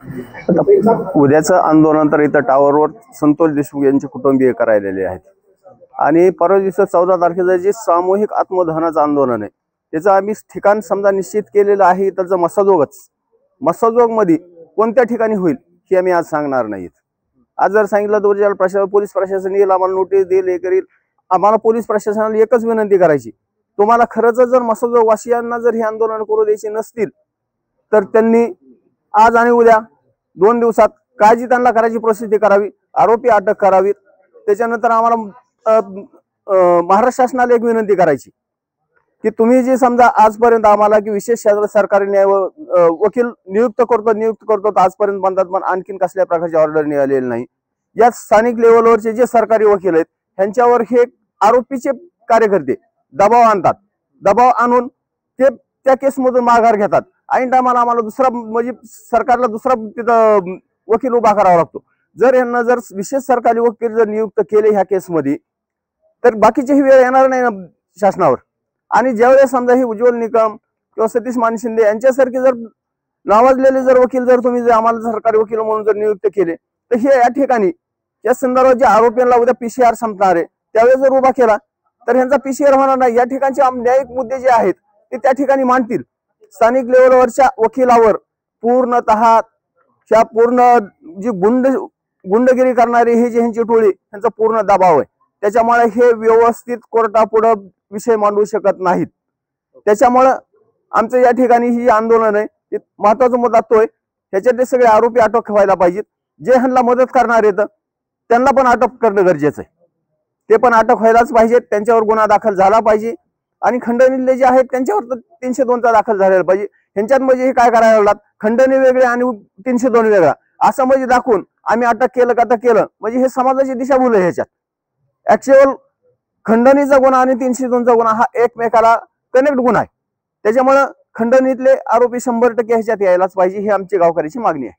उद्याचं आंदोलन तर इथं टावरवर संतोष देशमुख यांचे कुटुंबीय करायलेले आहेत आणि परवा दिवशी 14 तारखेचं जे सामूहिक आत्मदहनाचं आंदोलन आहे त्याचं आम्ही ठिकाण समजा निश्चित केलेलं आहे. त्याचं मसजोग मध्ये कोणत्या ठिकाणी होईल हे आम्ही आज सांगणार नाहीत. आज जर सांगितलं तर पोलीस प्रशासन येईल, आम्हाला नोटीस देईल, हे करील. आम्हाला पोलीस प्रशासनाला एकच विनंती करायची, तुम्हाला खरंच जर मसजोग वासियांना जर हे आंदोलन करू द्यायचे नसतील तर त्यांनी आज आणि उद्या 2 दिवसात काय जी त्यांना करायची परिस्थिती करावी, आरोपी अटक करावीत. त्याच्यानंतर आम्हाला महाराष्ट्र शासनाला एक विनंती करायची की तुम्ही जे समजा आजपर्यंत आम्हाला की विशेष सरकारी न्याय वकील नियुक्त करतो आजपर्यंत म्हणतात, पण आणखीन कसल्या प्रकारची ऑर्डर निघालेली नाही. या स्थानिक लेवलवरचे जे सरकारी वकील आहेत ह्यांच्यावर हे आरोपीचे कार्यकर्ते दबाव आणून ते त्या केसमधून माघार घेतात. ऐन टायमाला आम्हाला दुसरा म्हणजे सरकारला दुसरा तिथं वकील उभा करावा लागतो. जर यांना जर विशेष सरकारी वकील जर नियुक्त केले ह्या केसमध्ये तर बाकीची ही वेळ येणार नाही ना शासनावर. आणि ज्यावेळेस समजा ही उज्ज्वल निकम किंवा सतीश मान शिंदे यांच्यासारखे जर नावाजलेले जर वकील जर तुम्ही आम्हाला सरकारी वकील म्हणून जर नियुक्त केले तर हे या ठिकाणी या संदर्भात जे आरोपींना उद्या PCR संपणार आहे त्यावेळेस जर उभा केला तर ह्यांचा PCR होणार नाही. या ठिकाणचे न्यायिक मुद्दे जे आहेत ते त्या ठिकाणी मांडतील. स्थानिक लेवलवरच्या वकिलावर पूर्णतः पूर्ण जी गुंडगिरी करणारी हे जे ह्यांची टोळी ह्यांचा पूर्ण दबाव आहे. त्याच्यामुळे हे व्यवस्थित कोर्टापुढे विषय मांडू शकत नाहीत. त्याच्यामुळे आमचं या ठिकाणी ही आंदोलन आहे महत्वाचा मुद्दा तोय ह्याच्यातले सगळे आरोपी अटक व्हायला पाहिजेत. जे ह्यांना मदत करणार आहेत त्यांना पण अटक करणं गरजेचं आहे. ते पण अटक व्हायलाच पाहिजेत. त्यांच्यावर गुन्हा दाखल झाला पाहिजे आणि खंडणीतले जे आहेत त्यांच्यावर तर 302चा दाखल झालेला पाहिजे. ह्यांच्यात म्हणजे हे काय करायला लागलात, खंडणी वेगळे आणि 302 वेगळा असं म्हणजे दाखवून आम्ही अटक केलं म्हणजे हे समाजाची दिशाभूल आहे. ह्याच्यात ऍक्च्युअल खंडणीचा गुन्हा आणि 302चा गुन्हा हा एकमेकाला कनेक्ट गुन्हा आहे. त्याच्यामुळे खंडणीतले आरोपी 100% ह्याच्यात यायलाच पाहिजे ही आमची गावकऱ्याची मागणी आहे.